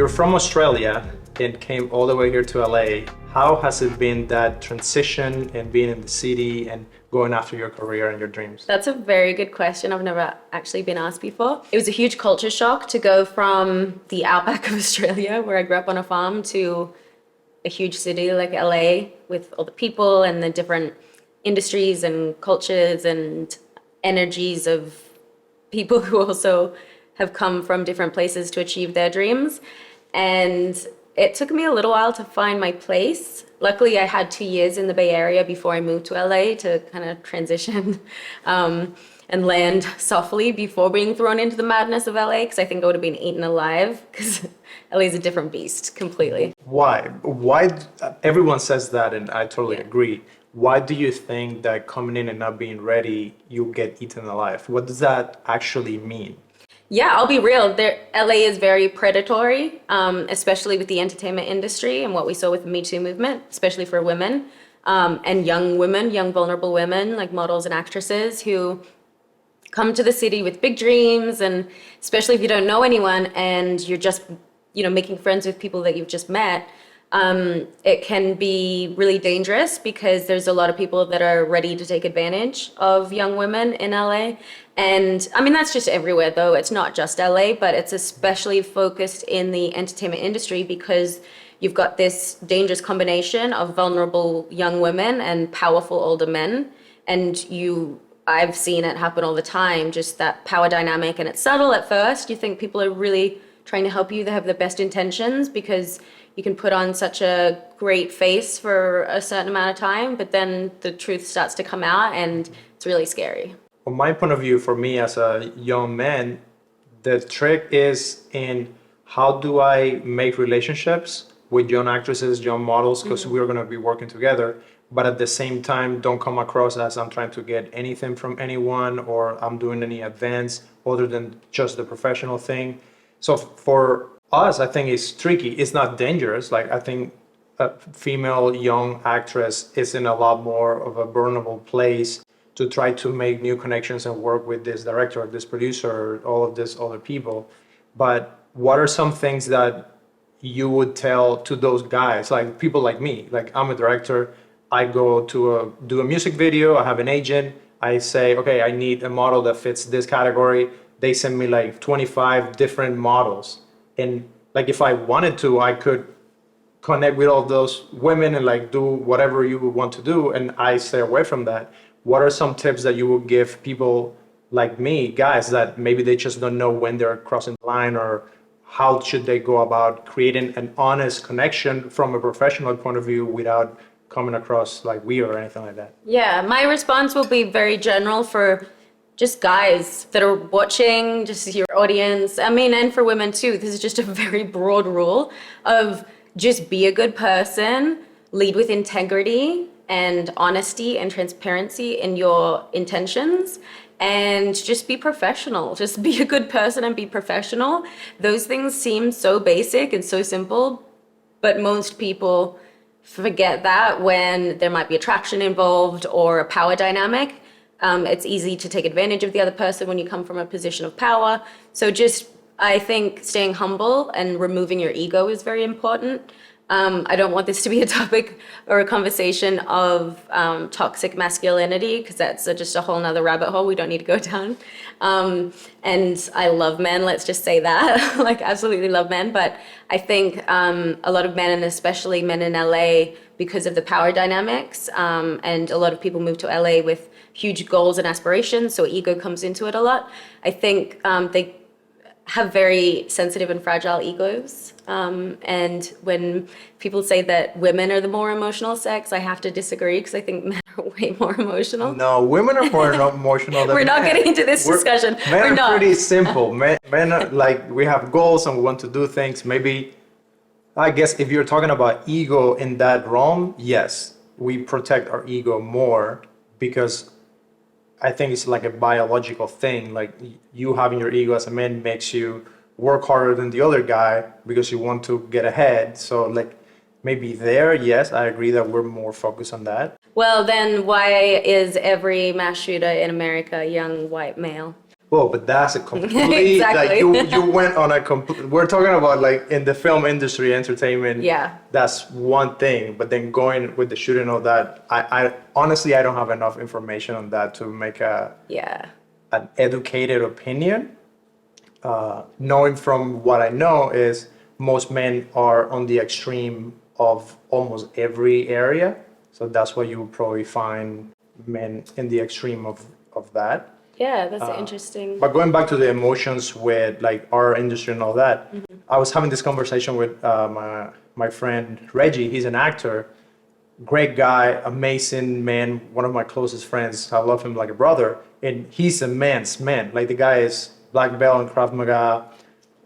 You're from Australia and came all the way here to LA. How has it been, that transition and being in the city and going after your career and your dreams? That's a very good question. I've never actually been asked before. It was a huge culture shock to go from the outback of Australia, where I grew up on a farm, to a huge city like LA with all the people and the different industries and cultures and energies of people who also have come from different places to achieve their dreams. And it took me a little while to find my place. Luckily, I had 2 years in the Bay Area before I moved to LA to kind of transition and land softly before being thrown into the madness of LA, because I think I would have been eaten alive, because LA is a different beast completely. Why? Everyone says that, and I totally agree. Why do you think that coming in and not being ready, you get eaten alive? What does that actually mean? Yeah, I'll be real. LA is very predatory, especially with the entertainment industry and what we saw with the Me Too movement, especially for women and young women, young vulnerable women like models and actresses who come to the city with big dreams, and especially if you don't know anyone and you're just, making friends with people that you've just met. It can be really dangerous because there's a lot of people that are ready to take advantage of young women in LA. And I mean, that's just everywhere though. It's not just LA, but it's especially focused in the entertainment industry because you've got this dangerous combination of vulnerable young women and powerful older men. And I've seen it happen all the time, just that power dynamic. And it's subtle at first. You think people are really trying to help you. They have the best intentions because you can put on such a great face for a certain amount of time, but then the truth starts to come out and it's really scary. From my point of view, for me as a young man, the trick is in how do I make relationships with young actresses, young models, because we're going to be working together, but at the same time, don't come across as I'm trying to get anything from anyone or I'm doing any advance other than just the professional thing. So for us, I think it's tricky. It's not dangerous. Like, I think a female young actress is in a lot more of a vulnerable place to try to make new connections and work with this director, this producer, all of these other people. But what are some things that you would tell to those guys, like people like me? Like, I'm a director. I go to do a music video. I have an agent. I say, okay, I need a model that fits this category. They send me like 25 different models. And like, if I wanted to, I could connect with all those women and like do whatever you would want to do. And I stay away from that. What are some tips that you would give people like me, guys, that maybe they just don't know when they're crossing the line, or how should they go about creating an honest connection from a professional point of view without coming across like weird or anything like that? Yeah, my response will be very general for just guys that are watching, just your audience. I mean, and for women too. This is just a very broad rule of just be a good person, lead with integrity and honesty and transparency in your intentions, and just be professional. Just be a good person and be professional. Those things seem so basic and so simple, but most people forget that when there might be attraction involved or a power dynamic. It's easy to take advantage of the other person when you come from a position of power. So I think staying humble and removing your ego is very important. I don't want this to be a topic or a conversation of toxic masculinity, because that's just a whole nother rabbit hole we don't need to go down. And I love men, let's just say that, like absolutely love men. But I think a lot of men, and especially men in LA, because of the power dynamics, and a lot of people move to LA with huge goals and aspirations, so ego comes into it a lot. I think they have very sensitive and fragile egos. And when people say that women are the more emotional sex, I have to disagree, because I think men are way more emotional. No, women are more emotional than We're not getting into this discussion. Men are pretty simple. Men are like, we have goals and we want to do things. Maybe, I guess if you're talking about ego in that realm, yes, we protect our ego more, because I think it's like a biological thing. Like, you having your ego as a man makes you work harder than the other guy because you want to get ahead. So like, maybe there, yes, I agree that we're more focused on that. Well, then why is every mass shooter in America a young white male? Whoa, but that's a completely Exactly. like you went on a complete. We're talking about like in the film industry, entertainment. Yeah. That's one thing, but then going with the shooting of that, I honestly I don't have enough information on that to make Yeah. an educated opinion. Knowing from what I know is most men are on the extreme of almost every area, so that's why you will probably find men in the extreme of that. Yeah, that's interesting. But going back to the emotions with like our industry and all that, I was having this conversation with my friend Reggie. He's an actor, great guy, amazing man, one of my closest friends. I love him like a brother, and he's a man's man. Like the guy is black belt in Krav Maga.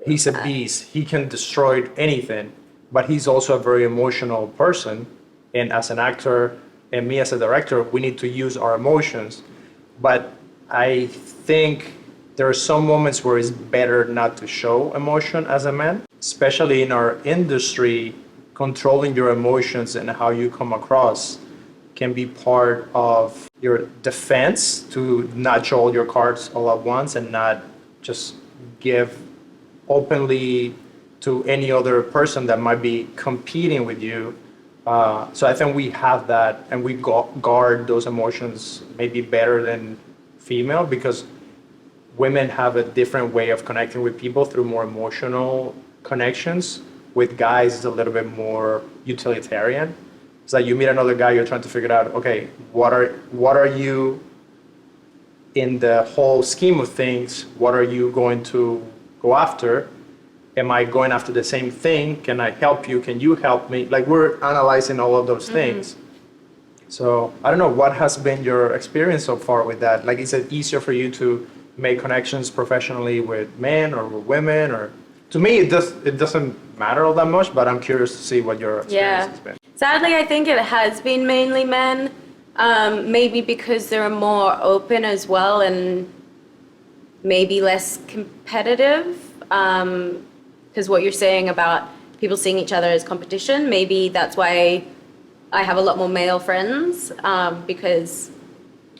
He's a beast. He can destroy anything, but he's also a very emotional person. And as an actor, and me as a director, we need to use our emotions. But I think there are some moments where it's better not to show emotion as a man, especially in our industry. Controlling your emotions and how you come across can be part of your defense to not show all your cards all at once and not just give openly to any other person that might be competing with you. So I think we have that and we guard those emotions maybe better than female because women have a different way of connecting with people through more emotional connections. With guys, it's a little bit more utilitarian. It's like you meet another guy, you're trying to figure out, okay, what are you in the whole scheme of things? What are you going to go after? Am I going after the same thing? Can I help you? Can you help me? Like we're analyzing all of those things. So I don't know, what has been your experience so far with that? Like, is it easier for you to make connections professionally with men or with women? Or to me, it doesn't matter all that much, but I'm curious to see what your experience has been. Sadly, I think it has been mainly men, maybe because they're more open as well and maybe less competitive. Because what you're saying about people seeing each other as competition, maybe that's why I have a lot more male friends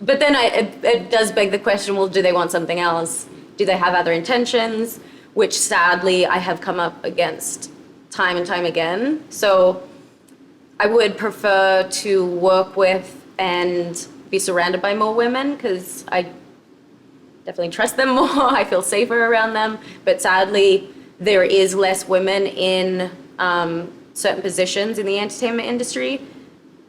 but then it does beg the question, well, do they want something else? Do they have other intentions? Which sadly I have come up against time and time again. So I would prefer to work with and be surrounded by more women because I definitely trust them more. I feel safer around them. But sadly, there is less women in certain positions in the entertainment industry.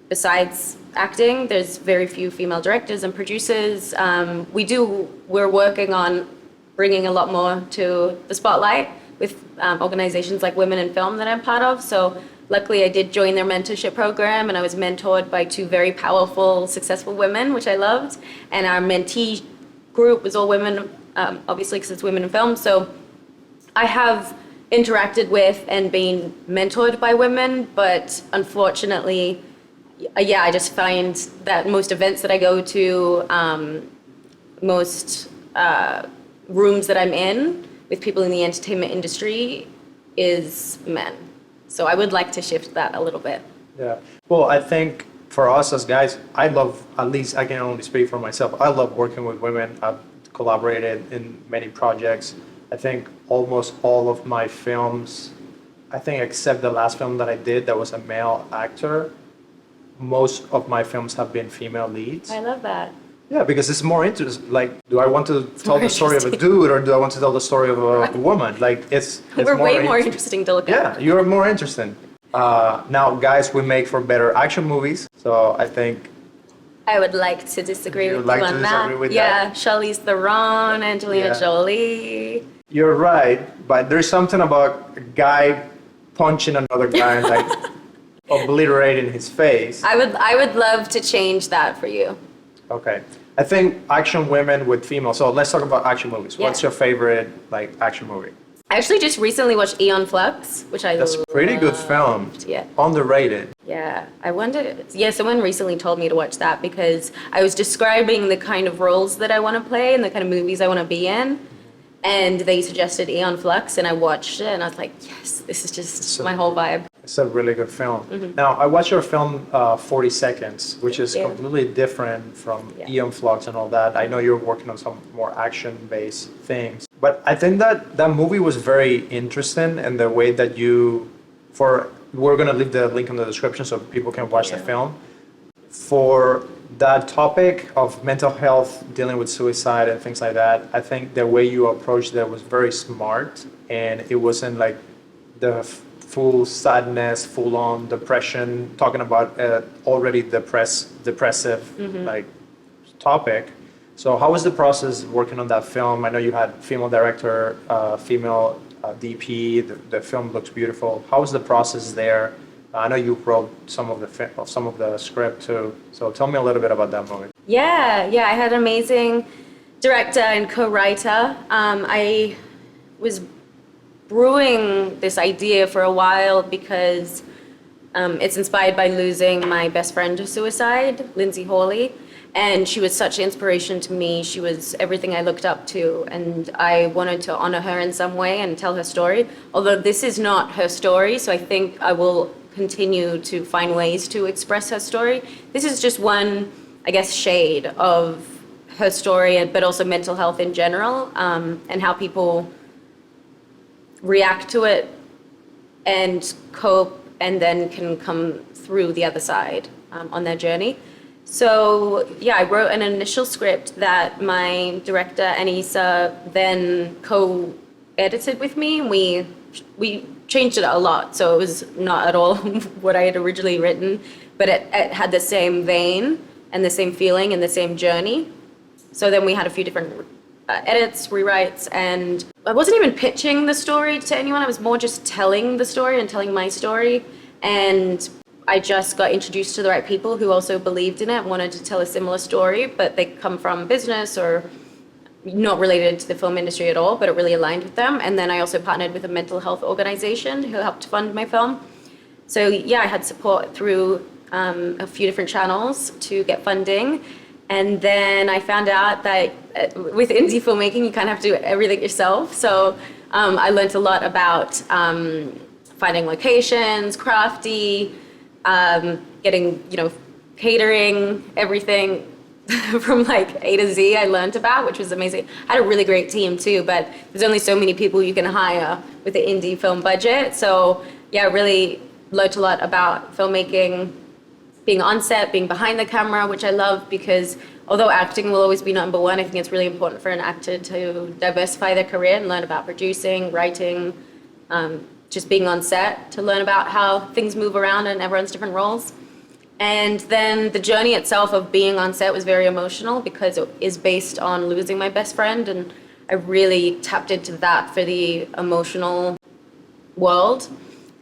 Besides acting, there's very few female directors and producers. We're working on bringing a lot more to the spotlight with organizations like Women in Film that I'm part of. So luckily I did join their mentorship program and I was mentored by two very powerful, successful women, which I loved. And our mentee group was all women, obviously because it's Women in Film. So I have interacted with and been mentored by women, but unfortunately, I just find that most events that I go to, most rooms that I'm in with people in the entertainment industry is men. So I would like to shift that a little bit. Yeah. Well, I think for us as guys, I love, at least I can only speak for myself, I love working with women. I've collaborated in many projects. I think almost all of my films, I think except the last film that I did that was a male actor, most of my films have been female leads. I love that. Yeah, because it's more interesting. Like, do I want to tell the story of a dude or do I want to tell the story of a woman? Like, it's We're way more interesting to look at. Yeah, you're more interesting. Now, guys, we make for better action movies. So I think I would like to disagree with you on that. You'd like to disagree with that? Yeah, Charlize Theron, Angelina Jolie. You're right, but there's something about a guy punching another guy and like obliterating his face. I would love to change that for you. Okay. I think action women with females. So let's talk about action movies. Yeah. What's your favorite like action movie? I actually just recently watched Aeon Flux, which I That's a pretty good film. Yeah. Underrated. Yeah, I wonder. Yeah, someone recently told me to watch that because I was describing the kind of roles that I want to play and the kind of movies I want to be in. And they suggested Aeon Flux, and I watched it, and I was like, yes, this is just my whole vibe. It's a really good film. Now, I watched your film 40 Seconds, which is completely different from Eon Flux and all that. I know you're working on some more action-based things. But I think that that movie was very interesting in the way that we're going to leave the link in the description so people can watch the film. For that topic of mental health, dealing with suicide and things like that, I think the way you approached that was very smart, and it wasn't like the full sadness, full on depression, talking about already depressive like topic. So how was the process working on that film? I know you had female director, female DP. The film looks beautiful. How was the process there? I know you wrote some of the script too. So tell me a little bit about that movie. Yeah, I had an amazing director and co-writer. I was brewing this idea for a while because it's inspired by losing my best friend to suicide, Lindsay Hawley. And she was such inspiration to me. She was everything I looked up to, and I wanted to honor her in some way and tell her story. Although this is not her story, so I think I will continue to find ways to express her story. This is just one, I guess, shade of her story, but also mental health in general, and how people react to it and cope, and then can come through the other side on their journey. So I wrote an initial script that my director Anissa then co-edited with me. We changed it a lot, so it was not at all what I had originally written, but it had the same vein and the same feeling and the same journey. So then we had a few different edits, rewrites, and I wasn't even pitching the story to anyone. I was more just telling the story and telling my story. And I just got introduced to the right people who also believed in it and wanted to tell a similar story, but they come from business or not related to the film industry at all, but it really aligned with them. And then I also partnered with a mental health organization who helped fund my film. So I had support through a few different channels to get funding. And then I found out that with indie filmmaking, you kind of have to do everything yourself. So I learned a lot about finding locations, crafty, getting, catering, everything from like A to Z I learned about, which was amazing. I had a really great team too, but there's only so many people you can hire with the indie film budget. So I really learned a lot about filmmaking, being on set, being behind the camera, which I love because although acting will always be number one, I think it's really important for an actor to diversify their career and learn about producing, writing, just being on set to learn about how things move around and everyone's different roles. And then the journey itself of being on set was very emotional because it is based on losing my best friend, and I really tapped into that for the emotional world.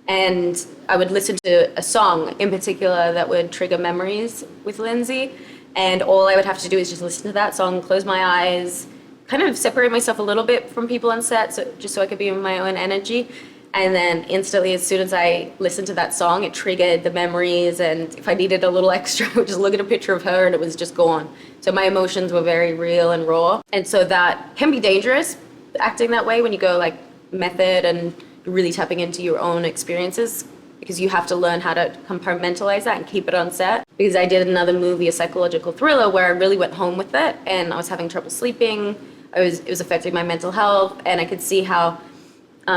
And I would listen to a song in particular that would trigger memories with Lindsay, and all I would have to do is just listen to that song, close my eyes, kind of separate myself a little bit from people on set, just so I could be in my own energy. And then instantly, as soon as I listened to that song, it triggered the memories. And if I needed a little extra, I would just look at a picture of her and it was just gone. So my emotions were very real and raw. And so that can be dangerous, acting that way when you go like method and you're really tapping into your own experiences, because you have to learn how to compartmentalize that and keep it on set. Because I did another movie, a psychological thriller, where I really went home with it and I was having trouble sleeping. It was affecting my mental health, and I could see how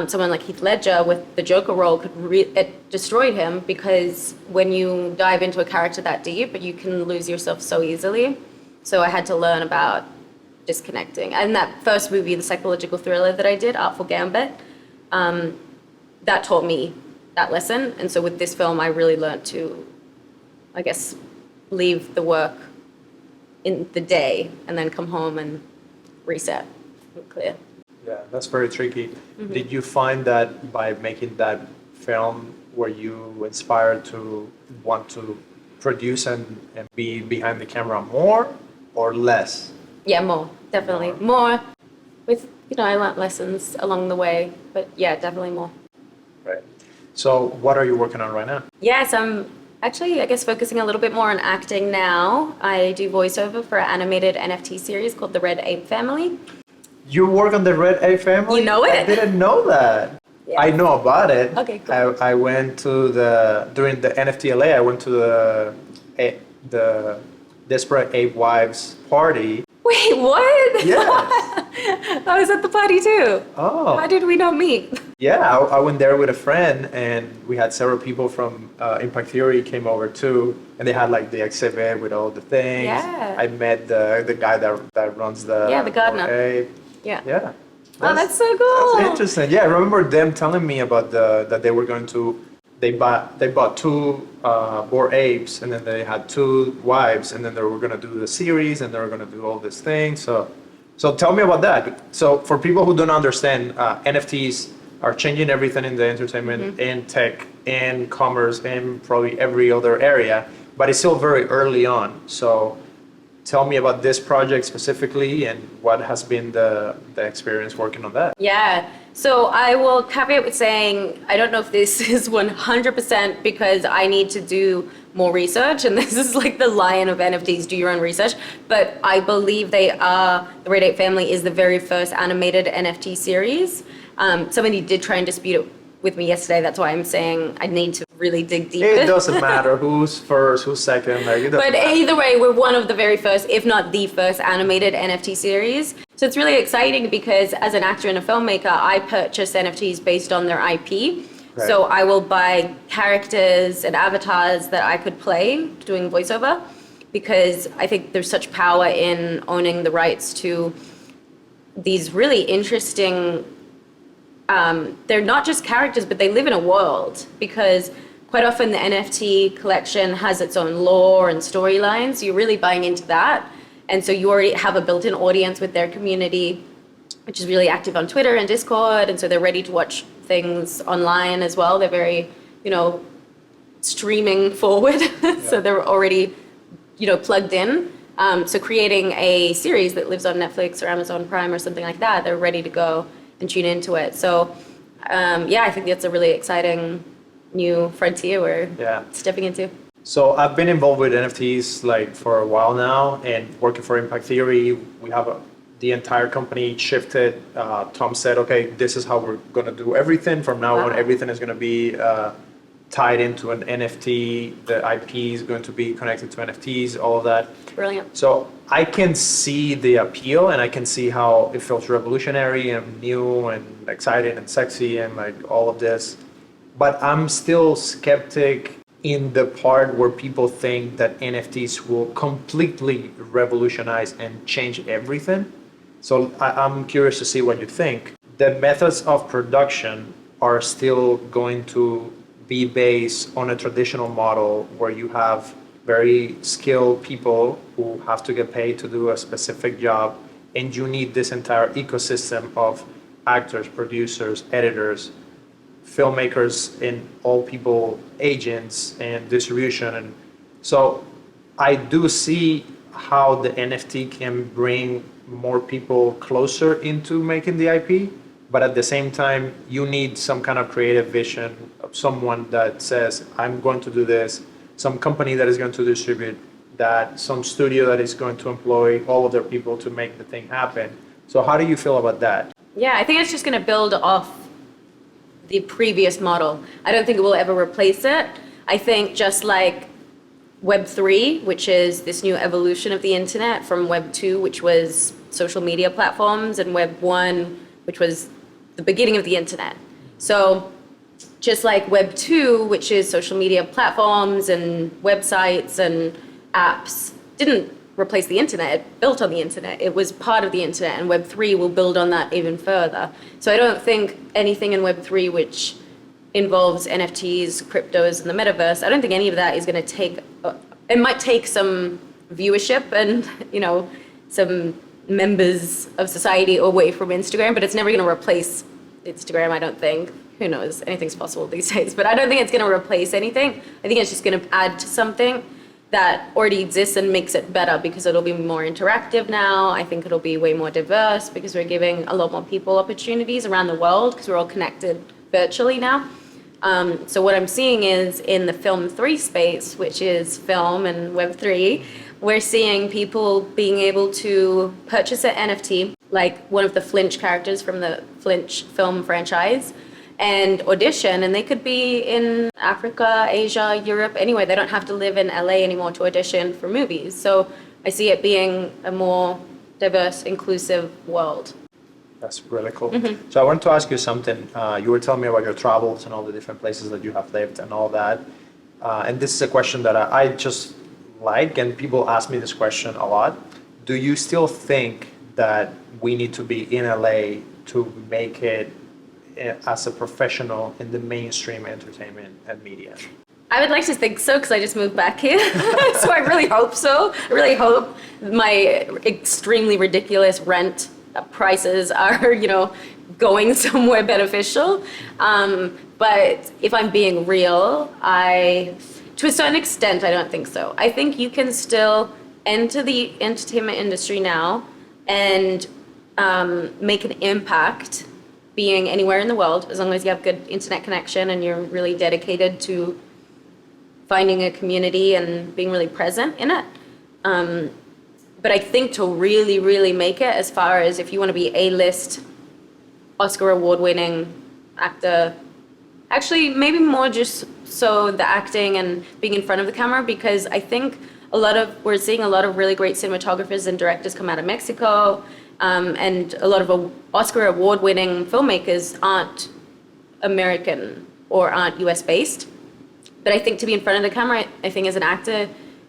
someone like Heath Ledger with the Joker role it destroyed him, because when you dive into a character that deep, you can lose yourself so easily. So I had to learn about disconnecting. And that first movie, the psychological thriller that I did, Artful Gambit, that taught me that lesson. And so with this film, I really learned to, I guess, leave the work in the day and then come home and reset and clear. Yeah, that's very tricky. Mm-hmm. Did you find that by making that film, were you inspired to want to produce and be behind the camera more or less? Yeah, more, definitely. More with, I learned lessons along the way, but yeah, definitely more. Right. So what are you working on right now? Yes, I'm actually, I guess, focusing a little bit more on acting now. I do voiceover for an animated NFT series called The Red Ape Family. You work on the Red Ape Family? You know it? I didn't know that. Yeah. I know about it. Okay, cool. I went to during the NFT LA, I went to the Desperate Ape Wives party. Wait, what? Yes. I was at the party too. Oh. How did we not meet? Yeah, I went there with a friend, and we had several people from Impact Theory came over too, and they had like the exhibit with all the things. Yeah. I met the guy that runs the gardener. Ape. Yeah. Yeah. Oh, that's so cool. That's interesting. Yeah, I remember them telling me about that they were going to they bought two Bored Apes, and then they had two wives, and then they were going to do the series, and they were going to do all these things. So tell me about that. So for people who don't understand, NFTs are changing everything in the entertainment, in tech, in commerce, in probably every other area, but it's still very early on. So tell me about this project specifically and what has been the experience working on that. Yeah. So I will caveat with saying I don't know if this is 100% because I need to do more research, and this is like the lion of NFTs, do your own research. But I believe the Red Ape Family is the very first animated NFT series. Somebody did try and dispute it with me yesterday. That's why I'm saying I need to really dig deeper. It doesn't matter who's first, who's second. Like, it doesn't But matter. either way, we're one of the very first, if not the first, animated NFT series. So it's really exciting because as an actor and a filmmaker, I purchase NFTs based on their IP. Right. So I will buy characters and avatars that I could play doing voiceover, because I think there's such power in owning the rights to these really interesting, they're not just characters, but they live in a world, because quite often the NFT collection has its own lore and storylines. You're really buying into that. And so you already have a built-in audience with their community, which is really active on Twitter and Discord. And so they're ready to watch things online as well. They're very, streaming forward. So they're already, plugged in. So creating a series that lives on Netflix or Amazon Prime or something like that, they're ready to go and tune into it. So, I think that's a really exciting new frontier we're stepping into. So I've been involved with NFTs like for a while now, and working for Impact Theory. We have the entire company shifted. Tom said, okay, this is how we're going to do everything. From now on, everything is going to be tied into an NFT. The IP is going to be connected to NFTs, all of that. Brilliant. So I can see the appeal, and I can see how it feels revolutionary and new and exciting and sexy and like all of this. But I'm still skeptic in the part where people think that NFTs will completely revolutionize and change everything. So I'm curious to see what you think. The methods of production are still going to be based on a traditional model where you have very skilled people who have to get paid to do a specific job, and you need this entire ecosystem of actors, producers, editors, filmmakers, and all people, agents and distribution. And so I do see how the NFT can bring more people closer into making the IP, but at the same time, you need some kind of creative vision of someone that says, I'm going to do this, some company that is going to distribute that, some studio that is going to employ all of their people to make the thing happen. So how do you feel about that? Yeah, I think it's just going to build off the previous model. I don't think it will ever replace it. I think just like Web3, which is this new evolution of the internet from Web2, which was social media platforms, and Web1, which was the beginning of the internet. So just like Web2, which is social media platforms and websites and apps, didn't replace the internet, it built on the internet. It was part of the internet, and Web3 will build on that even further. So I don't think anything in Web3 which involves NFTs, cryptos, and the metaverse, I don't think any of that is going to take, it might take some viewership and, some members of society away from Instagram, but it's never going to replace Instagram, I don't think. Who knows? Anything's possible these days, but I don't think it's going to replace anything. I think it's just going to add to something that already exists and makes it better, because it'll be more interactive now. I think it'll be way more diverse because we're giving a lot more people opportunities around the world because we're all connected virtually now. So what I'm seeing is in the film 3 space, which is film and Web3, we're seeing people being able to purchase an NFT, like one of the Flinch characters from the Flinch film franchise, and audition, and they could be in Africa, Asia, Europe, anywhere. They don't have to live in LA anymore to audition for movies. So I see it being a more diverse, inclusive world. That's really cool. So I wanted to ask you something. You were telling me about your travels and all the different places that you have lived and all that. And this is a question that I just like, and people ask me this question a lot. Do you still think that we need to be in LA to make it as a professional in the mainstream entertainment and media? I would like to think so, because I just moved back here. So I really hope so. I really hope my extremely ridiculous rent prices are, going somewhere beneficial. But if I'm being real, to a certain extent, I don't think so. I think you can still enter the entertainment industry now and make an impact being anywhere in the world, as long as you have good internet connection and you're really dedicated to finding a community and being really present in it. But I think to really, really make it, as far as if you want to be A-list, Oscar award-winning actor, actually maybe more just so the acting and being in front of the camera, because I think we're seeing a lot of really great cinematographers and directors come out of Mexico, and a lot of Oscar award-winning filmmakers aren't American or aren't US based. But I think to be in front of the camera, I think as an actor,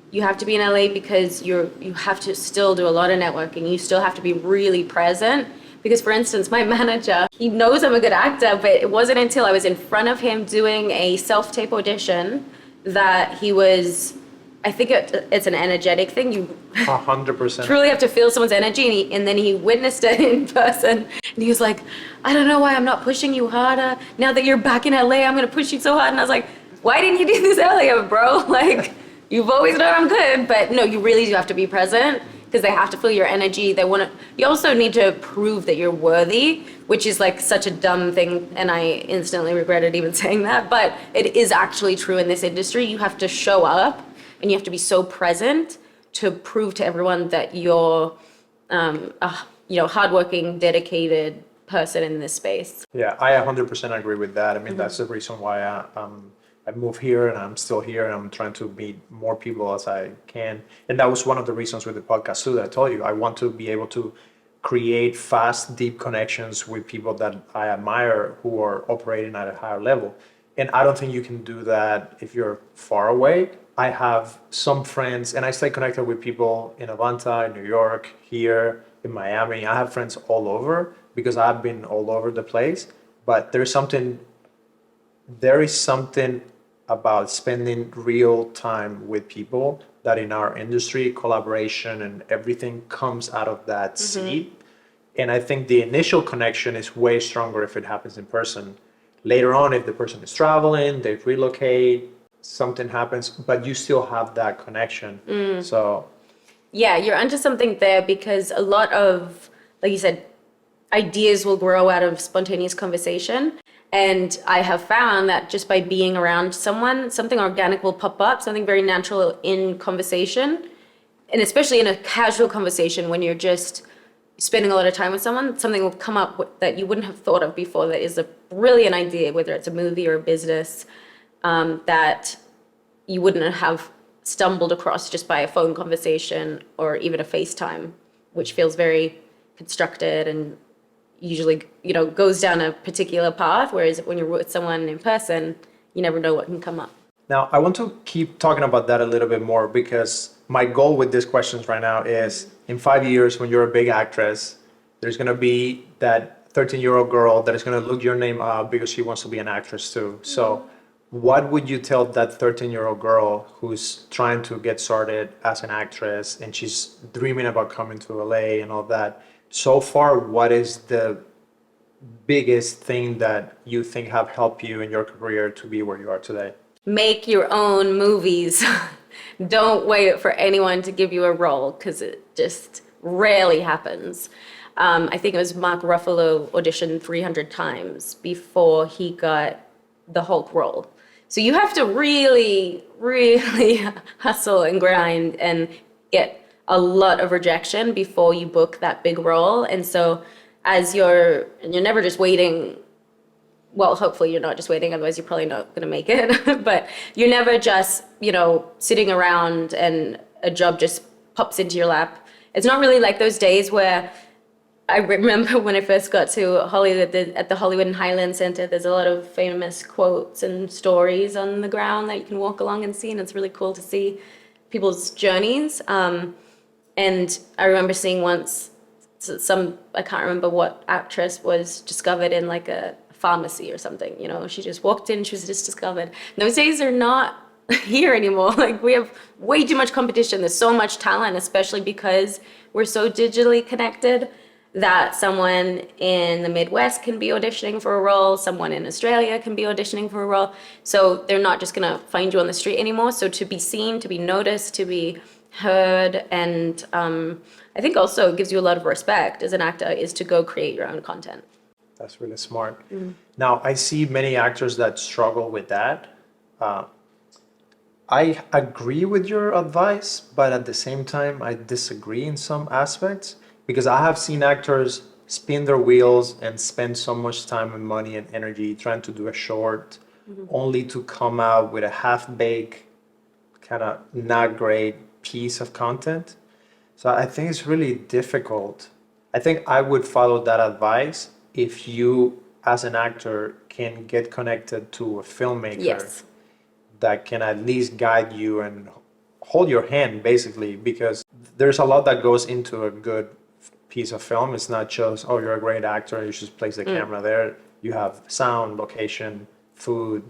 you have to be in LA, because you have to still do a lot of networking. You still have to be really present. Because, for instance, my manager, he knows I'm a good actor, but it wasn't until I was in front of him doing a self-tape audition that he was, I think it's an energetic thing. You 100%. truly have to feel someone's energy, and then he witnessed it in person. And he was like, I don't know why I'm not pushing you harder. Now that you're back in LA, I'm going to push you so hard. And I was like, why didn't you do this earlier, bro? Like, you've always known I'm good. But no, you really do have to be present, because they have to feel your energy. You also need to prove that you're worthy, which is like such a dumb thing, and I instantly regretted even saying that, but it is actually true in this industry. You have to show up, and you have to be so present to prove to everyone that you're hardworking, dedicated person in this space. Yeah, I 100% agree with that. I mean, that's the reason why I moved here, and I'm still here, and I'm trying to meet more people as I can. And that was one of the reasons with the podcast too, that I told you, I want to be able to create fast, deep connections with people that I admire who are operating at a higher level. And I don't think you can do that if you're far away. I have some friends, and I stay connected with people in Atlanta, in New York, here, in Miami. I have friends all over, because I've been all over the place. But there is something about spending real time with people that in our industry, collaboration and everything comes out of that seed. And I think the initial connection is way stronger if it happens in person. Later on, if the person is traveling, they relocate, something happens, but you still have that connection. So yeah, you're onto something there, because a lot of, like you said, ideas will grow out of spontaneous conversation. And I have found that just by being around someone, something organic will pop up, something very natural in conversation. And especially in a casual conversation, when you're just spending a lot of time with someone, something will come up that you wouldn't have thought of before, that is a brilliant idea, whether it's a movie or a business, that you wouldn't have stumbled across just by a phone conversation or even a FaceTime, which feels very constructed and usually, goes down a particular path, whereas when you're with someone in person, you never know what can come up. now I want to keep talking about that a little bit more, because my goal with these questions right now is in 5 years, when you're a big actress, there's going to be that 13-year-old girl that is going to look your name up because she wants to be an actress too. So what would you tell that 13-year-old girl who's trying to get started as an actress and she's dreaming about coming to LA and all that? So far, what is the biggest thing that you think have helped you in your career to be where you are today? Make your own movies. Don't wait for anyone to give you a role, because it just rarely happens. I think it was Mark Ruffalo auditioned 300 times before he got the Hulk role. So you have to really, really hustle and grind and get a lot of rejection before you book that big role. And so you're never just waiting well, hopefully you're not just waiting, otherwise you're probably not going to make it. But you're never just, sitting around and a job just pops into your lap. It's not really like those days where I remember when I first got to Hollywood, at the Hollywood and Highland Center, there's a lot of famous quotes and stories on the ground that you can walk along and see, and it's really cool to see people's journeys. And I remember seeing once I can't remember what actress was discovered in like a pharmacy or something, she just walked in, she was just discovered. Those days are not here anymore. Like, we have way too much competition. There's so much talent, especially because we're so digitally connected, that someone in the Midwest can be auditioning for a role, someone in Australia can be auditioning for a role. So they're not just gonna find you on the street anymore. So to be seen, to be noticed, to be heard, and I think also it gives you a lot of respect as an actor, is to go create your own content. That's really smart. Now, I see many actors that struggle with that. I agree with your advice, but at the same time, I disagree in some aspects, because I have seen actors spin their wheels and spend so much time and money and energy trying to do a short, only to come out with a half-baked, kind of not great piece of content. So I think it's really difficult. I think I would follow that advice if you, as an actor, can get connected to a filmmaker. Yes. That can at least guide you and hold your hand, basically, because there's a lot that goes into a good piece of film. It's not just, oh, you're a great actor, you just place the camera there. You have sound, location, food,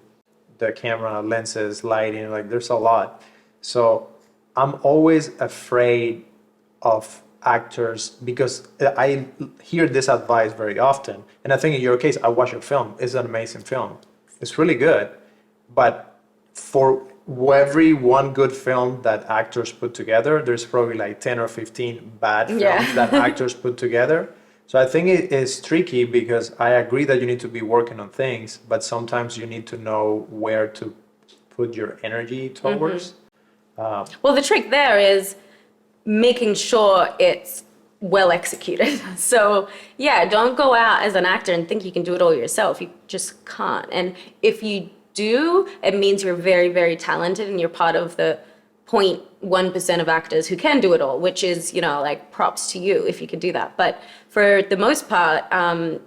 the camera, lenses, lighting, like there's a lot. So I'm always afraid of actors, because I hear this advice very often. And I think in your case, I watch your film. It's an amazing film. It's really good. But for every one good film that actors put together, there's probably like 10 or 15 bad films that actors put together. So I think it is tricky, because I agree that you need to be working on things, but sometimes you need to know where to put your energy towards. Well, the trick there is making sure it's well executed. So yeah, don't go out as an actor and think you can do it all yourself. You just can't. And if you do, it means you're very, very talented, and you're part of the 0.1% of actors who can do it all, which is, like, props to you if you can do that. But for the most part,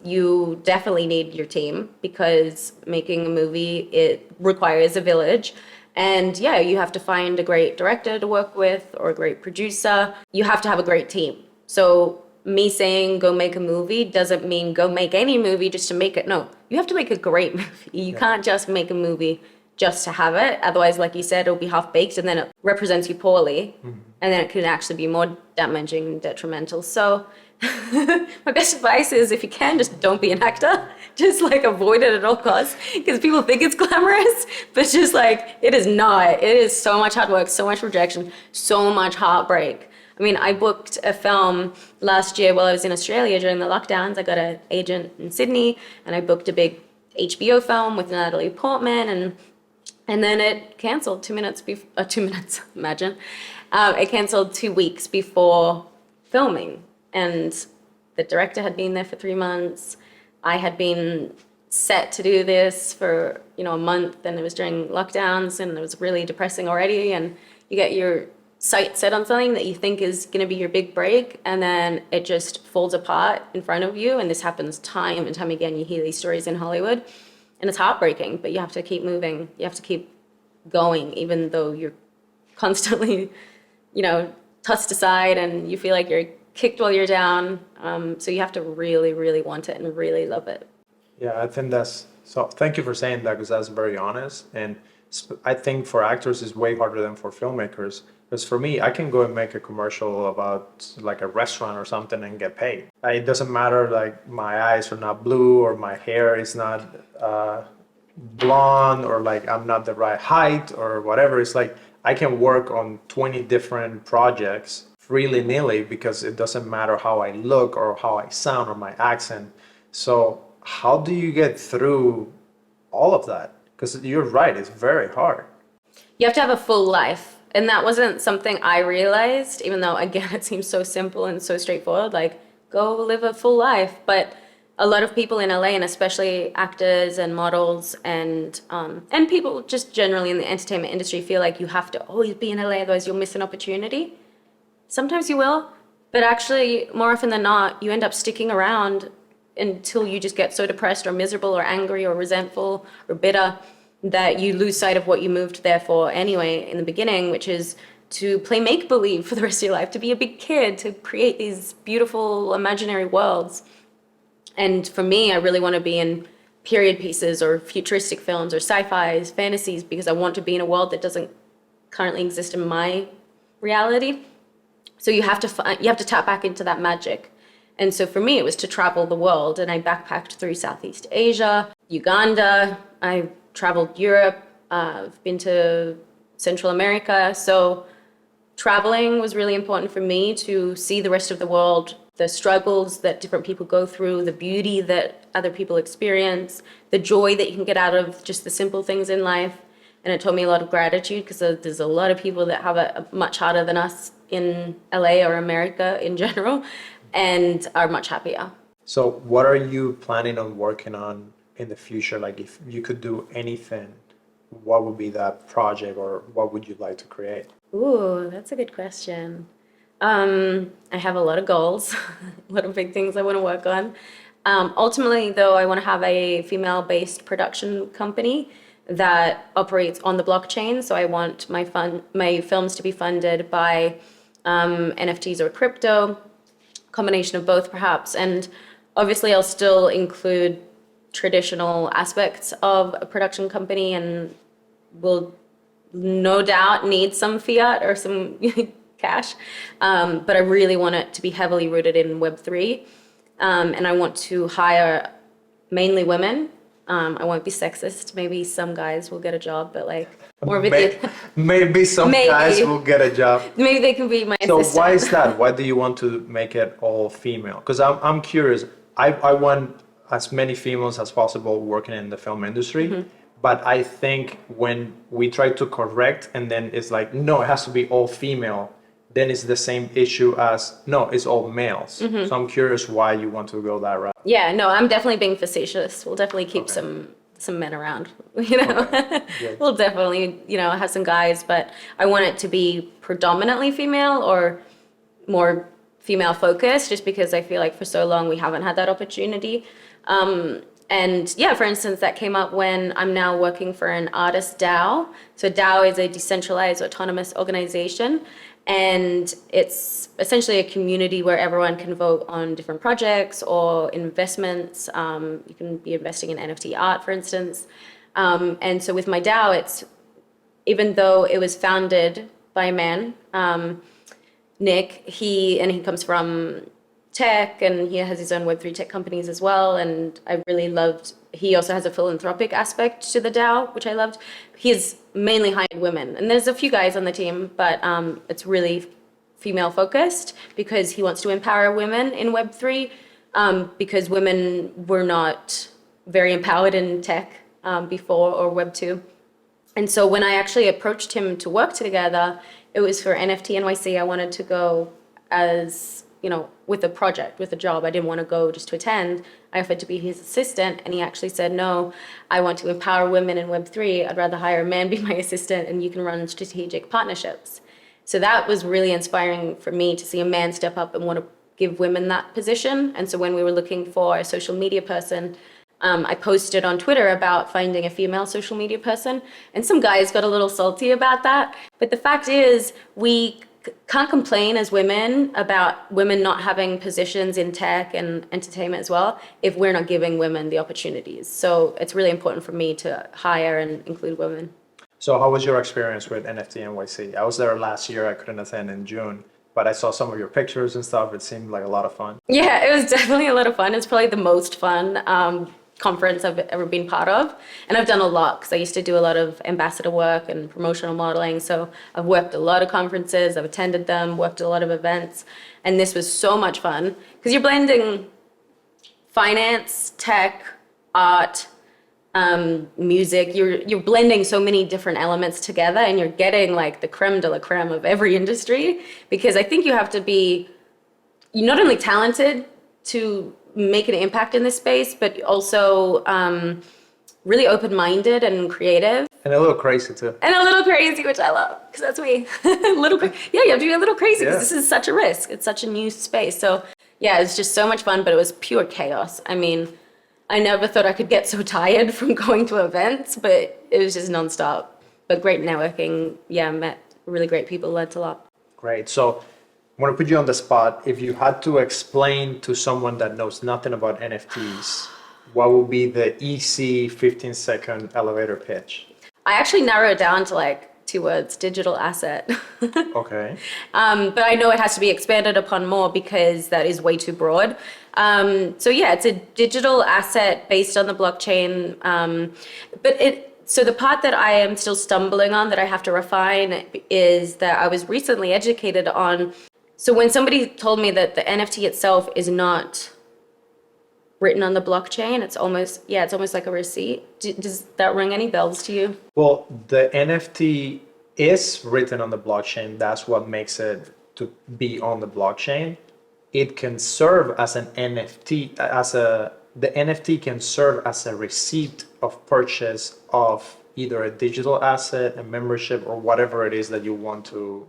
you definitely need your team, because making a movie, it requires a village. And yeah, you have to find a great director to work with, or a great producer. You have to have a great team. So me saying go make a movie doesn't mean go make any movie just to make it. No, you have to make a great movie. You can't just make a movie just to have it. Otherwise, like you said, it'll be half-baked, and then it represents you poorly. And then it can actually be more damaging and detrimental. So my best advice is, if you can, just don't be an actor. Just like avoid it at all costs, because people think it's glamorous, but just like, it is not. It is so much hard work, so much rejection, so much heartbreak. I mean, I booked a film last year while I was in Australia during the lockdowns. I got an agent in Sydney, and I booked a big HBO film with Natalie Portman, and then it canceled 2 minutes before, 2 minutes, imagine. It canceled 2 weeks before filming, and the director had been there for 3 months. I had been set to do this for, a month, and it was during lockdowns, and it was really depressing already. And you get your sight set on something that you think is going to be your big break, and then it just falls apart in front of you. And this happens time and time again. You hear these stories in Hollywood, and it's heartbreaking, but you have to keep moving. You have to keep going, even though you're constantly, tossed aside, and you feel like you're kicked while you're down. So you have to really, really want it and really love it. Yeah, I think so thank you for saying that, because that's very honest. And I think for actors it's way harder than for filmmakers. Because for me, I can go and make a commercial about like a restaurant or something and get paid. It doesn't matter, like, my eyes are not blue, or my hair is not blonde, or like I'm not the right height, or whatever. It's like I can work on 20 different projects freely-nilly, because it doesn't matter how I look or how I sound or my accent. So how do you get through all of that? Because you're right, it's very hard. You have to have a full life. And that wasn't something I realized, even though, again, it seems so simple and so straightforward, like, go live a full life. But a lot of people in LA, and especially actors and models and people just generally in the entertainment industry, feel like you have to always be in LA, otherwise you'll miss an opportunity. Sometimes you will, but actually more often than not, you end up sticking around until you just get so depressed or miserable or angry or resentful or bitter that you lose sight of what you moved there for anyway in the beginning, which is to play make-believe for the rest of your life, to be a big kid, to create these beautiful imaginary worlds. And for me, I really want to be in period pieces or futuristic films or sci-fis, fantasies, because I want to be in a world that doesn't currently exist in my reality. So you have to tap back into that magic. And so for me, it was to travel the world, and I backpacked through Southeast Asia, Uganda. I traveled Europe. I've been to Central America. So traveling was really important for me to see the rest of the world, the struggles that different people go through, the beauty that other people experience, the joy that you can get out of just the simple things in life. And it taught me a lot of gratitude, because there's a lot of people that have it much harder than us in LA or America in general, and are much happier. So what are you planning on working on in the future? Like, if you could do anything, what would be that project, or what would you like to create? Ooh, that's a good question. I have a lot of goals, a lot of big things I want to work on. Ultimately, though, I want to have a female-based production company that operates on the blockchain. So I want my films to be funded by NFTs or crypto, combination of both perhaps. And obviously I'll still include traditional aspects of a production company, and will no doubt need some fiat or some cash. But I really want it to be heavily rooted in Web3. And I want to hire mainly women. I won't be sexist. Maybe some guys will get a job, but like more of it. Maybe some guys will get a job. Maybe they can be my assistant. So why is that? Why do you want to make it all female? Because I'm curious. I want as many females as possible working in the film industry. Mm-hmm. But I think when we try to correct, and then it's like, no, it has to be all female, then it's the same issue as, no, it's all males. Mm-hmm. So I'm curious why you want to go that route. Yeah, no, I'm definitely being facetious. We'll definitely keep some men around, Okay. Yeah. We'll definitely, have some guys, but I want it to be predominantly female or more female focused, just because I feel like for so long we haven't had that opportunity. And yeah, for instance, that came up when I'm now working for an artist DAO. So DAO is a decentralized autonomous organization, and it's essentially a community where everyone can vote on different projects or investments. You can be investing in NFT art, for instance. And so with my DAO, it's, even though it was founded by a man, Nick, he comes from tech, and he has his own Web3 tech companies as well. And I really loved, he also has a philanthropic aspect to the DAO, which I loved. He's mainly hired women, and there's a few guys on the team, but it's really female focused, because he wants to empower women in Web3, because women were not very empowered in tech before, or Web2. And so when I actually approached him to work together, it was for NFT NYC. I wanted to go as, with a project, with a job. I didn't want to go just to attend. I offered to be his assistant, and he actually said, no, I want to empower women in Web3. I'd rather hire a man be my assistant, and you can run strategic partnerships. So that was really inspiring for me, to see a man step up and want to give women that position. And so when we were looking for a social media person, I posted on Twitter about finding a female social media person, and some guys got a little salty about that. But the fact is, we can't complain as women about women not having positions in tech and entertainment as well, if we're not giving women the opportunities. So it's really important for me to hire and include women. So how was your experience with NFT NYC? I was there last year. I couldn't attend in June, but I saw some of your pictures and stuff. It seemed like a lot of fun. Yeah, it was definitely a lot of fun. It's probably the most fun conference I've ever been part of. And I've done a lot, because I used to do a lot of ambassador work and promotional modeling. So I've worked a lot of conferences, I've attended them, worked a lot of events. And this was so much fun, because you're blending finance, tech, art, music. You're blending so many different elements together, and you're getting like the creme de la creme of every industry. Because I think you have to be, you're not only talented to make an impact in this space, but also really open-minded and creative. And a little crazy too. And a little crazy, which I love, because that's me. Yeah, you have to be a little crazy, because this is such a risk. It's such a new space. So yeah, it's just so much fun, but it was pure chaos. I mean, I never thought I could get so tired from going to events, but it was just nonstop. But great networking. Yeah, met really great people, learned a lot. Great. So I want to put you on the spot. If you had to explain to someone that knows nothing about NFTs, what would be the easy 15-second elevator pitch? I actually narrowed it down to like 2 words: digital asset. Okay. But I know it has to be expanded upon more because that is way too broad. So yeah, it's a digital asset based on the blockchain. So the part that I am still stumbling on, that I have to refine, is that I was recently educated on. So when somebody told me that the NFT itself is not written on the blockchain, it's almost like a receipt. Does that ring any bells to you? Well, the NFT is written on the blockchain. That's what makes it to be on the blockchain. It can serve as an NFT, the NFT can serve as a receipt of purchase of either a digital asset, a membership, or whatever it is that you want to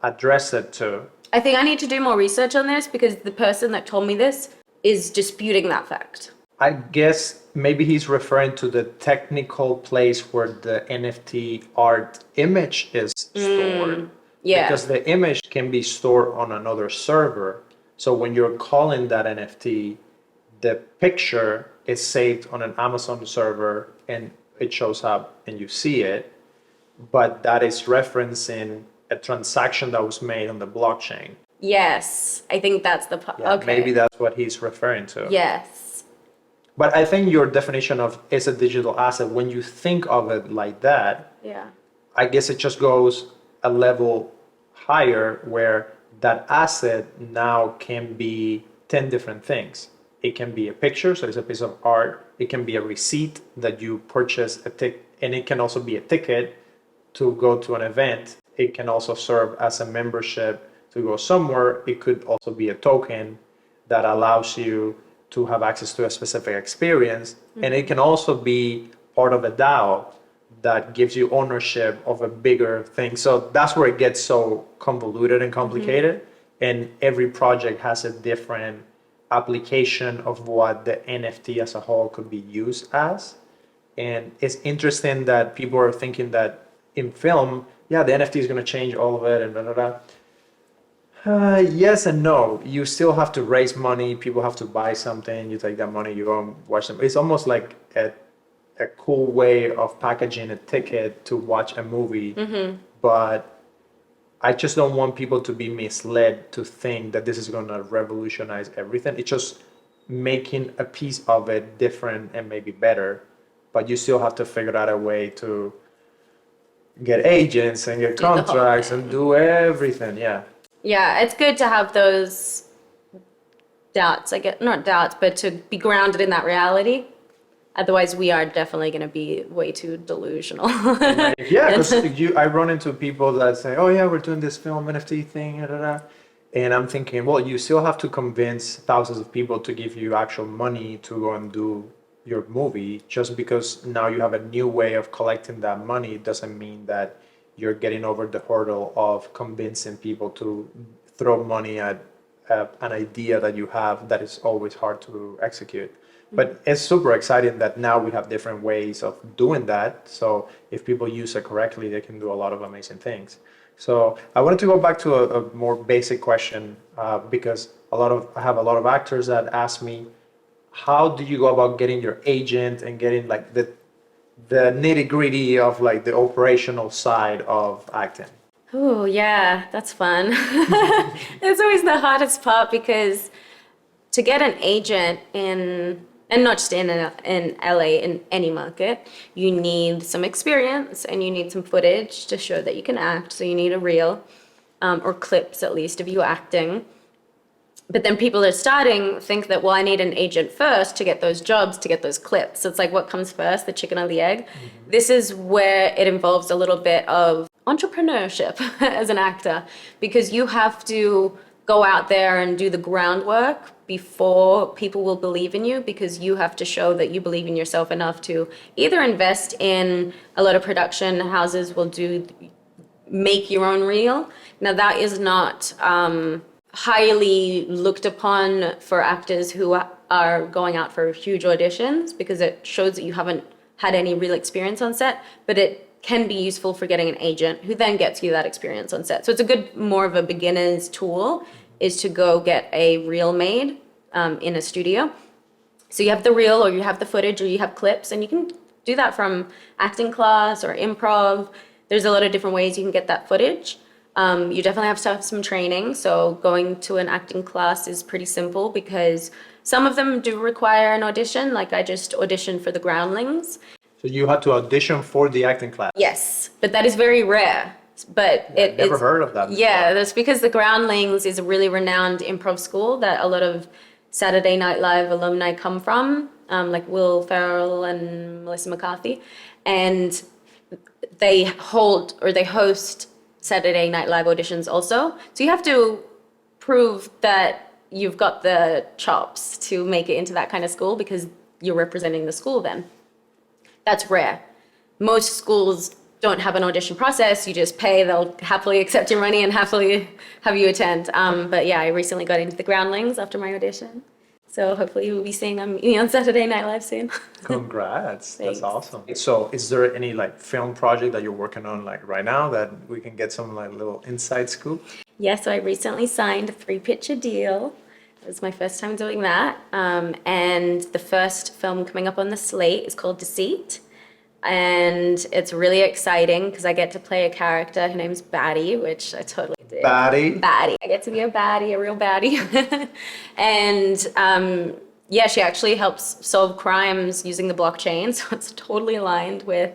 address it to. I think I need to do more research on this, because the person that told me this is disputing that fact. I guess maybe he's referring to the technical place where the NFT art image is stored. Yeah. Because the image can be stored on another server. So when you're calling that NFT, the picture is saved on an Amazon server and it shows up and you see it. But that is referencing a transaction that was made on the blockchain. Yes, I think that's the part. Yeah, okay. maybe that's what he's referring to. Yes. But I think your definition of is a digital asset, when you think of it like that, Yeah. I guess it just goes a level higher, where that asset now can be 10 different things. It can be a picture, so it's a piece of art. It can be a receipt that you purchase a ticket, and it can also be a ticket to go to an event. It can also serve as a membership to go somewhere. It could also be a token that allows you to have access to a specific experience. Mm-hmm. And it can also be part of a DAO that gives you ownership of a bigger thing. So that's where it gets so convoluted and complicated. Mm-hmm. And every project has a different application of what the NFT as a whole could be used as. And it's interesting that people are thinking that in film, yeah, the NFT is going to change all of it and blah, blah, blah. Yes and no. You still have to raise money. People have to buy something. You take that money, you go and watch them. It's almost like a cool way of packaging a ticket to watch a movie. Mm-hmm. But I just don't want people to be misled to think that this is going to revolutionize everything. It's just making a piece of it different and maybe better. But you still have to figure out a way to get agents and get contracts and do everything. Yeah. Yeah, it's good to have those doubts. I get not doubts, but to be grounded in that reality. Otherwise, we are definitely going to be way too delusional. Yeah, because I run into people that say, "Oh yeah, we're doing this film NFT thing," and I'm thinking, well, you still have to convince thousands of people to give you actual money to go and do your movie. Just because now you have a new way of collecting that money doesn't mean that you're getting over the hurdle of convincing people to throw money at an idea that you have that is always hard to execute. But it's super exciting that now we have different ways of doing that. So if people use it correctly, they can do a lot of amazing things. So I wanted to go back to a more basic question, because I have a lot of actors that ask me, how do you go about getting your agent and getting like the nitty gritty of like the operational side of acting? Oh yeah, that's fun. It's always the hardest part, because to get an agent and not just in LA, in any market, you need some experience and you need some footage to show that you can act. So you need a reel, or clips at least of you acting. But then people are think that, well, I need an agent first to get those jobs, to get those clips. So it's like, what comes first, the chicken or the egg? Mm-hmm. This is where it involves a little bit of entrepreneurship as an actor, because you have to go out there and do the groundwork before people will believe in you, because you have to show that you believe in yourself enough to either invest in a lot of production houses will make your own reel. Now that is not highly looked upon for actors who are going out for huge auditions, because it shows that you haven't had any real experience on set, but it can be useful for getting an agent who then gets you that experience on set. So it's a good, more of a beginner's tool, is to go get a reel made in a studio. So you have the reel, or you have the footage, or you have clips, and you can do that from acting class or improv. There's a lot of different ways you can get that footage. You definitely have to have some training. So going to an acting class is pretty simple, because some of them do require an audition. Like I just auditioned for the Groundlings. So you had to audition for the acting class? Yes, but that is very rare. But Yeah, I've never heard of that before. Yeah, that's because the Groundlings is a really renowned improv school that a lot of Saturday Night Live alumni come from, like Will Ferrell and Melissa McCarthy. And they host Saturday Night Live auditions also. So you have to prove that you've got the chops to make it into that kind of school, because you're representing the school then. That's rare. Most schools don't have an audition process. You just pay, they'll happily accept your money and happily have you attend. But yeah, I recently got into the Groundlings after my audition. So hopefully we'll be seeing me on Saturday Night Live soon. Congrats. Thanks. That's awesome. So is there any like film project that you're working on like right now that we can get some like little inside scoop? Yeah, so I recently signed a 3-picture deal. It was my first time doing that. And the first film coming up on the slate is called Deceit. And it's really exciting because I get to play a character. Her name's Baddie, which I totally did. Baddie? Baddie. I get to be a baddie, a real baddie. And yeah, she actually helps solve crimes using the blockchain. So it's totally aligned with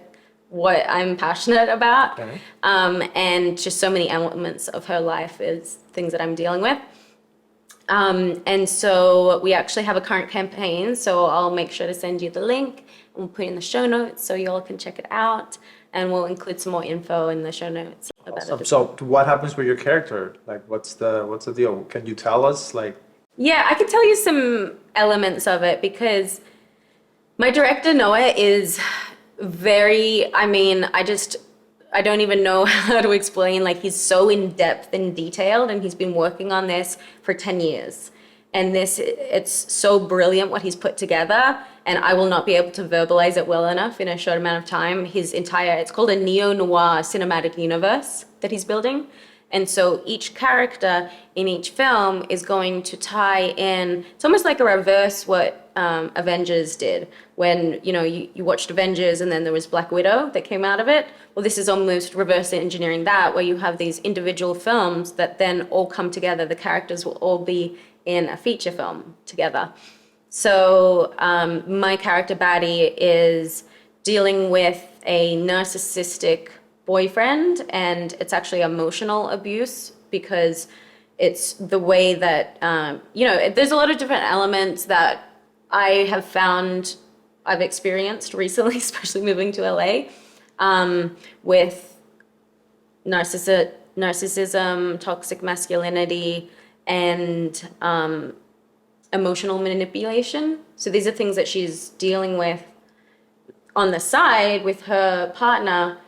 what I'm passionate about. Okay. And just so many elements of her life is things that I'm dealing with. And so we actually have a current campaign, so I'll make sure to send you the link, and we'll put it in the show notes so you all can check it out, and we'll include some more info in the show notes about it. So what happens with your character? Like what's the deal? Can you tell us like? Yeah, I could tell you some elements of it, because my director Noah is very, I don't even know how to explain. Like, he's so in depth and detailed, and he's been working on this for 10 years. And it's so brilliant what he's put together, and I will not be able to verbalize it well enough in a short amount of time. It's called a neo-noir cinematic universe that he's building. And so each character in each film is going to tie in. It's almost like a reverse what Avengers did. When, you watched Avengers and then there was Black Widow that came out of it. Well, this is almost reverse engineering that, where you have these individual films that then all come together. The characters will all be in a feature film together. So my character, Baddie, is dealing with a narcissistic boyfriend, and it's actually emotional abuse, because it's the way that, there's a lot of different elements that I have found I've experienced recently, especially moving to LA, with narcissism, toxic masculinity, and emotional manipulation. So these are things that she's dealing with on the side with her partner,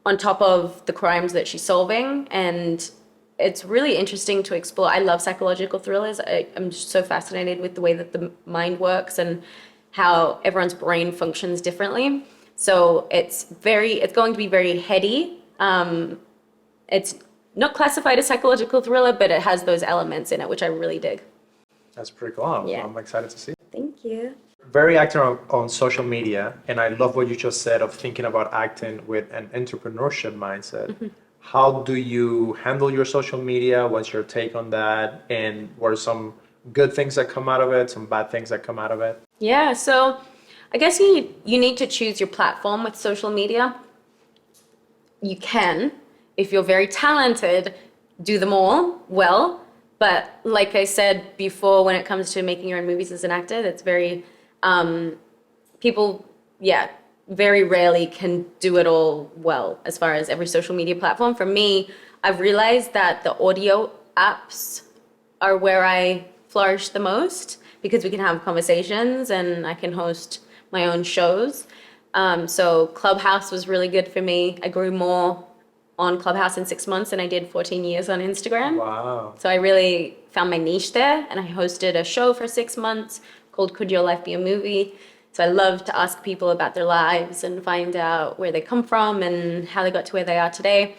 on top of the crimes that she's solving. And it's really interesting to explore. I love psychological thrillers. I'm just so fascinated with the way that the mind works and how everyone's brain functions differently. So it's going to be very heady. It's not classified as psychological thriller, but it has those elements in it, which I really dig. That's pretty cool. Yeah. I'm excited to see. Thank you. Very active on social media, and I love what you just said of thinking about acting with an entrepreneurship mindset. Mm-hmm. How do you handle your social media? What's your take on that? And what are some good things that come out of it, some bad things that come out of it? Yeah, so I guess you need to choose your platform with social media. You can, if you're very talented, do them all well. But like I said before, when it comes to making your own movies as an actor, that's very, people, very rarely can do it all well as far as every social media platform. For me, I've realized that the audio apps are where I flourish the most because we can have conversations and I can host my own shows. So Clubhouse was really good for me. I grew more on Clubhouse in 6 months than I did 14 years on Instagram. Wow. So I really found my niche there, and I hosted a show for 6 months called Could Your Life Be a Movie? So I love to ask people about their lives and find out where they come from and how they got to where they are today.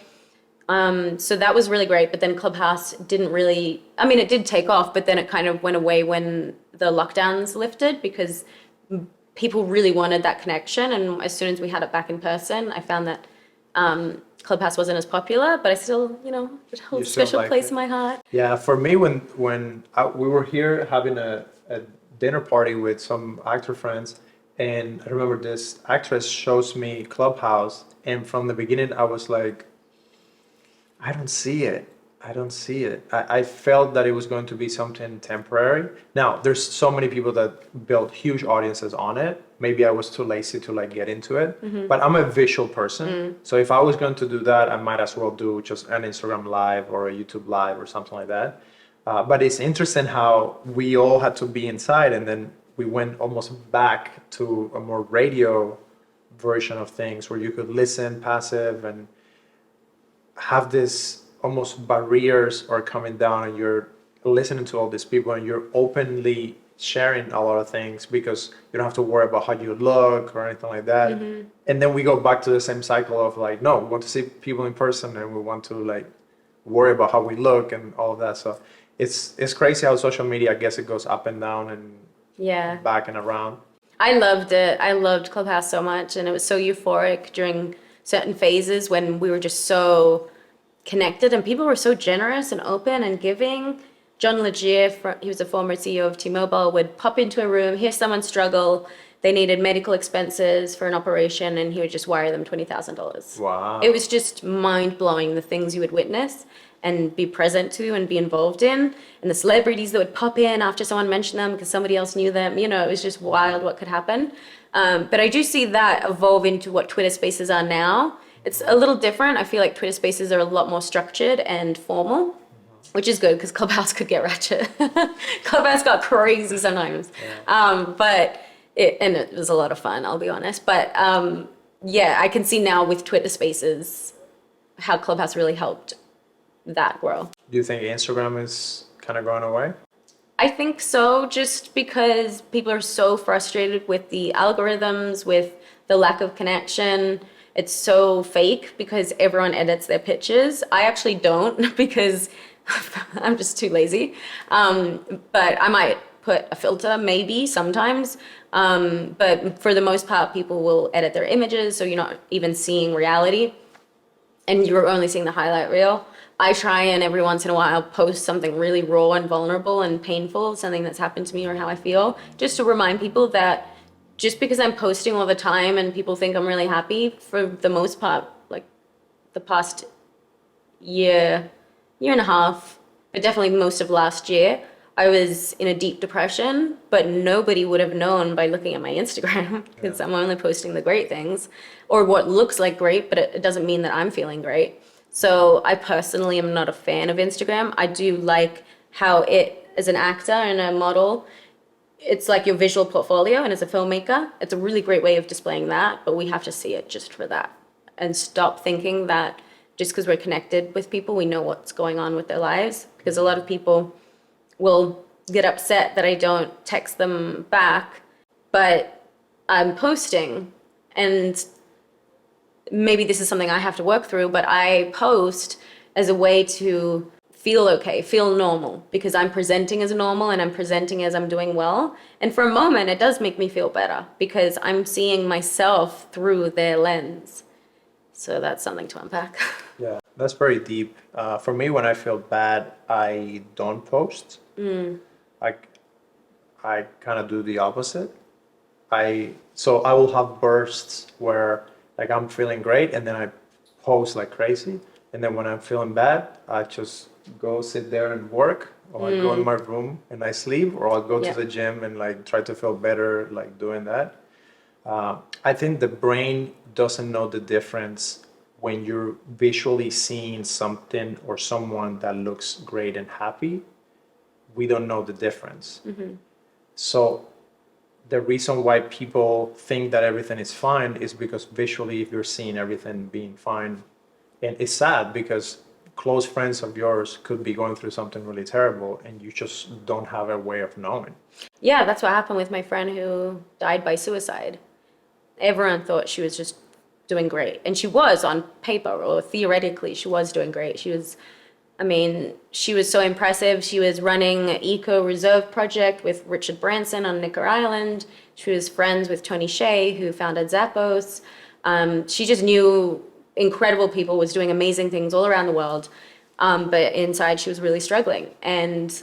So that was really great, but then Clubhouse didn't really, I mean, it did take off, but then it kind of went away when the lockdowns lifted because people really wanted that connection. And as soon as we had it back in person, I found that Clubhouse wasn't as popular, but I still, it holds a special place in my heart. Yeah, for me, when we were here having a dinner party with some actor friends, and I remember this actress shows me Clubhouse, and from the beginning I was like, I don't see it. I felt that it was going to be something temporary. Now, there's so many people that build huge audiences on it. Maybe I was too lazy to get into it, but I'm a visual person. So if I was going to do that, I might as well do just an Instagram live or a YouTube live or something like that. But it's interesting how we all had to be inside, and then we went almost back to a more radio version of things where you could listen passive and have this almost barriers are coming down, and you're listening to all these people and you're openly sharing a lot of things because you don't have to worry about how you look or anything like that. And then we go back to the same cycle of no, we want to see people in person and we want to worry about how we look and all of that. So it's crazy how social media, I guess it goes up and down and back and around. I loved it. I loved Clubhouse so much, and it was so euphoric during certain phases when we were just so connected and people were so generous and open and giving. John Legere, he was a former CEO of T-Mobile, would pop into a room, hear someone struggle, they needed medical expenses for an operation, and he would just wire them $20,000. Wow. It was just mind-blowing, the things you would witness and be present to and be involved in, and the celebrities that would pop in after someone mentioned them because somebody else knew them. It was just wild what could happen. But I do see that evolve into what Twitter Spaces are now. It's a little different. I feel like Twitter Spaces are a lot more structured and formal, which is good because Clubhouse could get ratchet. Clubhouse got crazy sometimes. But it was a lot of fun, I'll be honest. But I can see now with Twitter Spaces how Clubhouse really helped that grow. Do you think Instagram is kind of going away? I think so, just because people are so frustrated with the algorithms, with the lack of connection. It's so fake because everyone edits their pictures. I actually don't because I'm just too lazy. But I might put a filter maybe sometimes. But for the most part, people will edit their images, so you're not even seeing reality and you're only seeing the highlight reel. I try and every once in a while post something really raw and vulnerable and painful, something that's happened to me or how I feel, just to remind people that just because I'm posting all the time and people think I'm really happy, for the most part, the past year and a half, but definitely most of last year, I was in a deep depression, but nobody would have known by looking at my Instagram because I'm only posting the great things or what looks like great, but it doesn't mean that I'm feeling great. So I personally am not a fan of Instagram. I do like how it, as an actor and a model, it's like your visual portfolio, and as a filmmaker, it's a really great way of displaying that, but we have to see it just for that and stop thinking that just because we're connected with people, we know what's going on with their lives, because a lot of people will get upset that I don't text them back, but I'm posting, and maybe this is something I have to work through, but I post as a way to feel okay, feel normal, because I'm presenting as normal and I'm presenting as I'm doing well. And for a moment, it does make me feel better because I'm seeing myself through their lens. So that's something to unpack. Yeah, that's very deep. For me, when I feel bad, I don't post. I kind of do the opposite. So I will have bursts where I'm feeling great and then I post like crazy. And then when I'm feeling bad, I just go sit there and work, or I go in my room and I sleep, or I'll go to the gym and try to feel better doing that. I think the brain doesn't know the difference when you're visually seeing something or someone that looks great and happy we don't know the difference. So the reason why people think that everything is fine is because visually, if you're seeing everything being fine, and it's sad because close friends of yours could be going through something really terrible and you just don't have a way of knowing. Yeah, that's what happened with my friend who died by suicide. Everyone thought she was just doing great. And she was on paper, or theoretically, she was doing great. She was so impressive. She was running an eco reserve project with Richard Branson on Necker Island. She was friends with Tony Hsieh, who founded Zappos. She just knew incredible people, was doing amazing things all around the world. But inside she was really struggling. And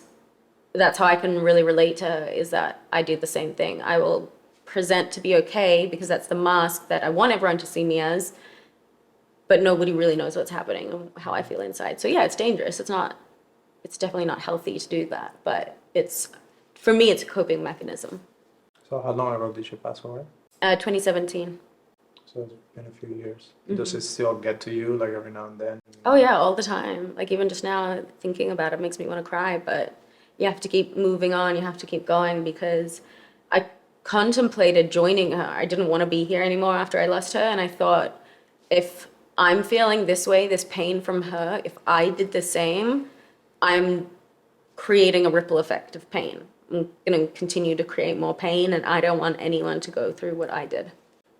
that's how I can really relate to her, is that I do the same thing. I will present to be okay because that's the mask that I want everyone to see me as, but nobody really knows what's happening and how I feel inside. So yeah, it's dangerous. It's definitely not healthy to do that, but for me, it's a coping mechanism. So how long ago did you pass away? 2017. So it's been a few years. Does it still get to you, like every now and then? Oh yeah, all the time. Like even just now, thinking about it makes me want to cry, but you have to keep moving on. You have to keep going, because I contemplated joining her. I didn't want to be here anymore after I lost her. And I thought, if I'm feeling this way, this pain from her, if I did the same, I'm creating a ripple effect of pain. I'm going to continue to create more pain, and I don't want anyone to go through what I did.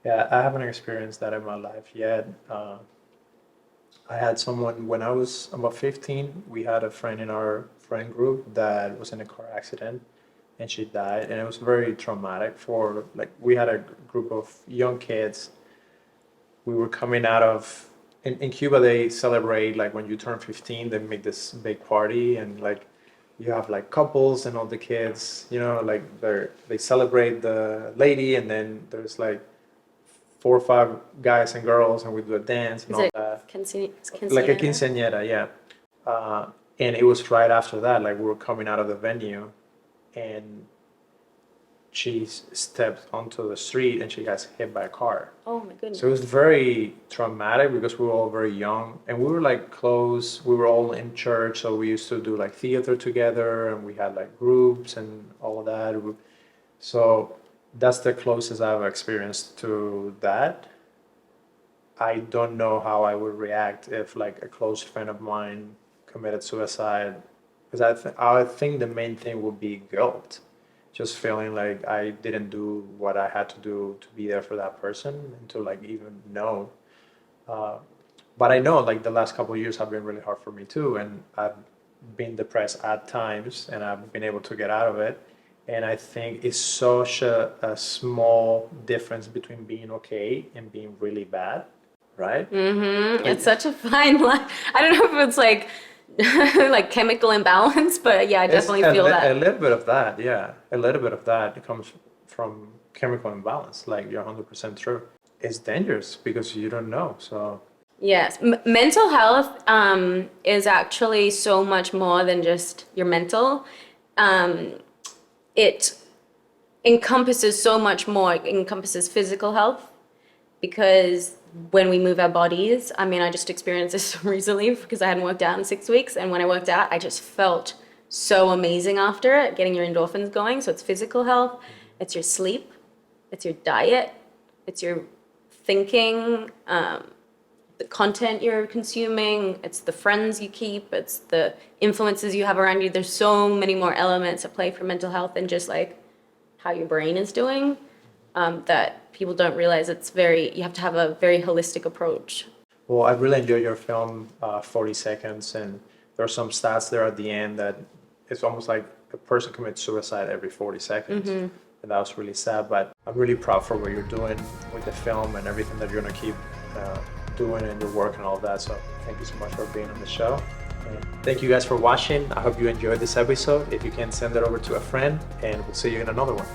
Yeah, I haven't experienced that in my life yet. I had someone when I was about 15. We had a friend in our friend group that was in a car accident, and she died, and it was very traumatic for, like, we had a group of young kids. We were coming out of, in Cuba they celebrate, like when you turn 15 they make this big party, and like you have like couples and all the kids, like they celebrate the lady, and then there's like 4 or 5 guys and girls, and we do a dance and all that. Like a quinceañera, yeah. And it was right after that, like we were coming out of the venue, and she stepped onto the street and she got hit by a car. Oh my goodness. So it was very traumatic because we were all very young, and we were like close. We were all in church, so we used to do like theater together, and we had like groups and all of that. So that's the closest I've experienced to that. I don't know how I would react if like a close friend of mine committed suicide, because I think the main thing would be guilt. Just feeling like I didn't do what I had to do to be there for that person and to like even know. But I know like the last couple of years have been really hard for me too, and I've been depressed at times, and I've been able to get out of it. And I think it's such a small difference between being okay and being really bad, right? Mm-hmm. It's such a fine line. I don't know if it's like like chemical imbalance, but yeah, I definitely feel that. A little bit of that, yeah. A little bit of that comes from chemical imbalance. Like you're 100% true. It's dangerous because you don't know. So yes, mental health is actually so much more than just your mental. It encompasses so much more. It encompasses physical health, because when we move our bodies, I just experienced this recently because I hadn't worked out in 6 weeks. And when I worked out, I just felt so amazing after it, getting your endorphins going. So it's physical health, it's your sleep, it's your diet, it's your thinking, the content you're consuming, it's the friends you keep, it's the influences you have around you. There's so many more elements at play for mental health than just like how your brain is doing, that people don't realize. You have to have a very holistic approach. Well, I really enjoyed your film, 40 Seconds, and there are some stats there at the end that it's almost like a person commits suicide every 40 seconds. Mm-hmm. And that was really sad, but I'm really proud for what you're doing with the film and everything that you're going to keep doing in your work and all that. So thank you so much for being on the show. And thank you guys for watching. I hope you enjoyed this episode. If you can, send it over to a friend, and we'll see you in another one.